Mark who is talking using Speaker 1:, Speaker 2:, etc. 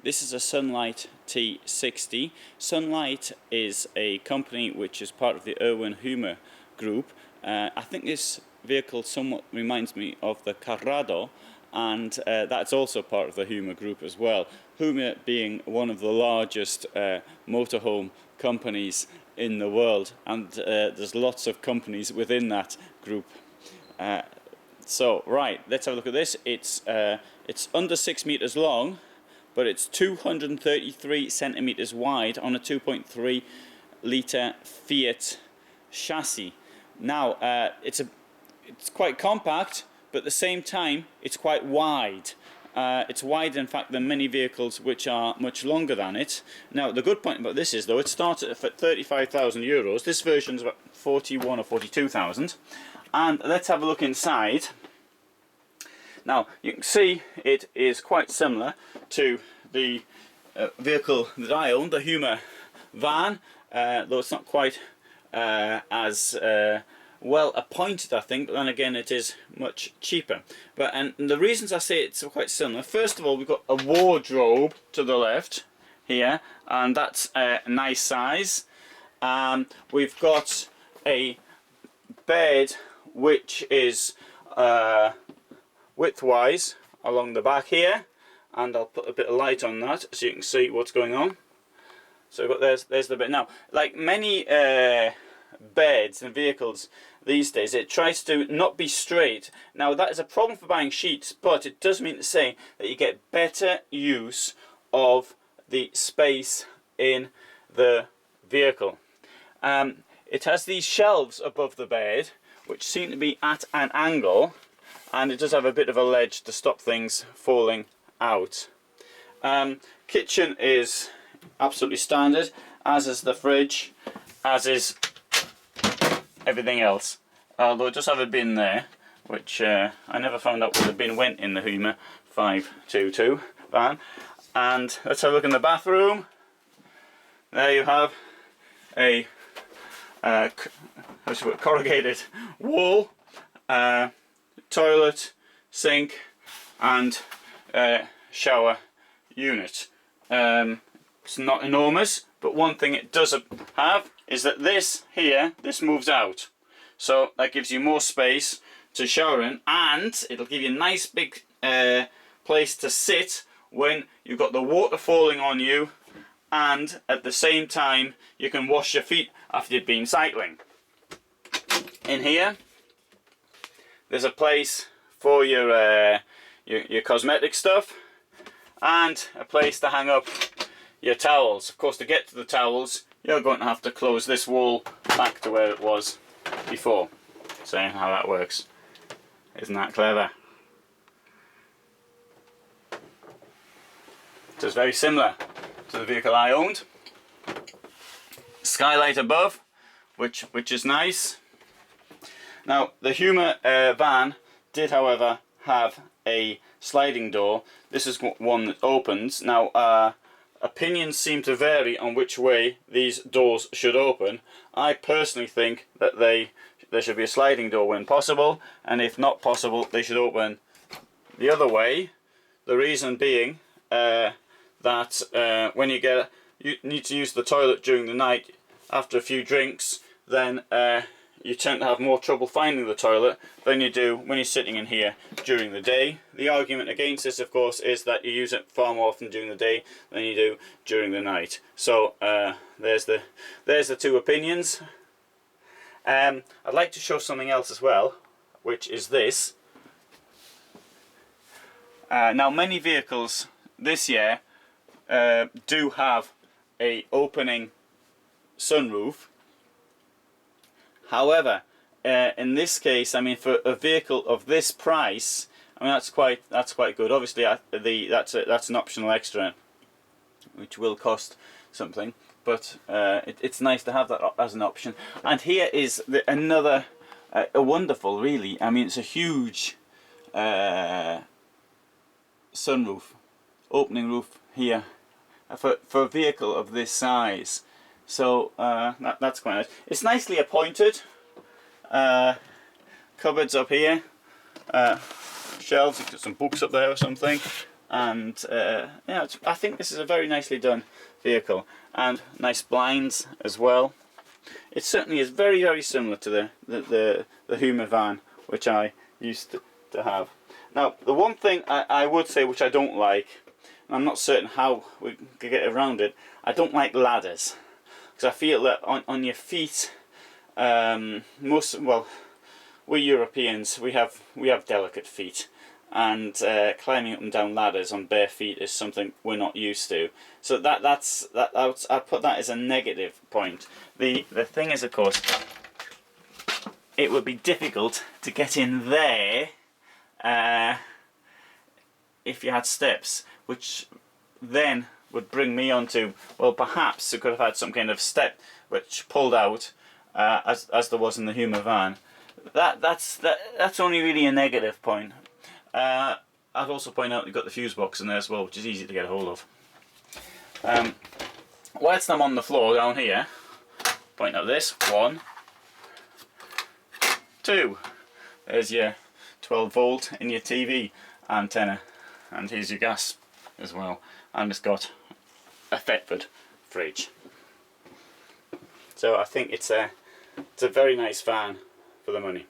Speaker 1: This is a Sunlight T60. Sunlight is a company which is part of the Hymer Group. I think this vehicle somewhat reminds me of the Carrado, and that's also part of the Hymer Group as well. Hymer being one of the largest motorhome companies in the world, and there's lots of companies within that group. So right, let's have a look at this. It's under 6 meters long, but it's 233 centimeters wide on a 2.3 litre Fiat chassis. Now it's quite compact, but at the same time it's quite wide. It's wider in fact than many vehicles which are much longer than it. Now the good point about this is though, it starts at 35,000 euros. This version's about 41 or 42,000. And let's have a look inside. Now you can see it is quite similar to the vehicle that I own, the Hymer van, though it's not quite as well appointed, I think, but then again it is much cheaper. And the reasons I say it's quite similar, first of all, we've got a wardrobe to the left here, and that's a nice size. We've got a bed which is widthwise along the back here, and I'll put a bit of light on that so you can see what's going on. So we've got there's the bed. Now, like many beds and vehicles these days, it tries to not be straight. Now that is a problem for buying sheets, but it does mean to say that you get better use of the space in the vehicle. It has these shelves above the bed which seem to be at an angle, and it does have a bit of a ledge to stop things falling out. Kitchen is absolutely standard, as is the fridge, as is everything else. Although it does have a bin there, which I never found out where the bin went in the Hymer 522 van. And let's have a look in the bathroom. There you have a corrugated wall, toilet, sink, and shower unit. It's not enormous, but one thing it does have is that this moves out, so that gives you more space to shower in, and it'll give you a nice big place to sit when you've got the water falling on you, and at the same time you can wash your feet after you've been cycling. In here there's a place for your cosmetic stuff, and a place to hang up your towels. Of course, to get to the towels you're going to have to close this wall back to where it was before. So how that works. Isn't that clever? It is very similar to the vehicle I owned. Skylight above, which is nice. Now the Hymer van did, however, have a sliding door. This is one that opens. Now opinions seem to vary on which way these doors should open. I personally think that there should be a sliding door when possible, and if not possible they should open the other way. The reason being that when you need to use the toilet during the night after a few drinks, then you tend to have more trouble finding the toilet than you do when you're sitting in here during the day. The argument against this, of course, is that you use it far more often during the day than you do during the night. So there's the two opinions. I'd like to show something else as well, which is this. Now many vehicles this year do have a opening sunroof. However, in this case, I mean, for a vehicle of this price, I mean that's quite good. Obviously, that's an optional extra, which will cost something, but it's nice to have that as an option. And here is another a wonderful, really. I mean, it's a huge sunroof, opening roof here for a vehicle of this size. So that's quite nice. It's nicely appointed. Cupboards up here, shelves. You've got some books up there or something. and yeah, I think this is a very nicely done vehicle, and nice blinds as well. It certainly is very, very similar to the Hymer van, which I used to have. Now, the one thing I would say which I don't like, and I'm not certain how we can get around it, I don't like ladders, because I feel that on your feet, well, we Europeans, we have delicate feet, and climbing up and down ladders on bare feet is something we're not used to. So I put that as a negative point. The thing is, of course, it would be difficult to get in there if you had steps, which then would bring me on to, well, perhaps it could have had some kind of step which pulled out, as there was in the Hymer van. That's only really a negative point. I'd also point out you've got the fuse box in there as well, which is easy to get a hold of. Whilst I'm on the floor down here, point out this, 1, 2. There's your 12 volt in your TV antenna, and here's your gas as well, and it's got a Thetford fridge. So I think it's a very nice van for the money.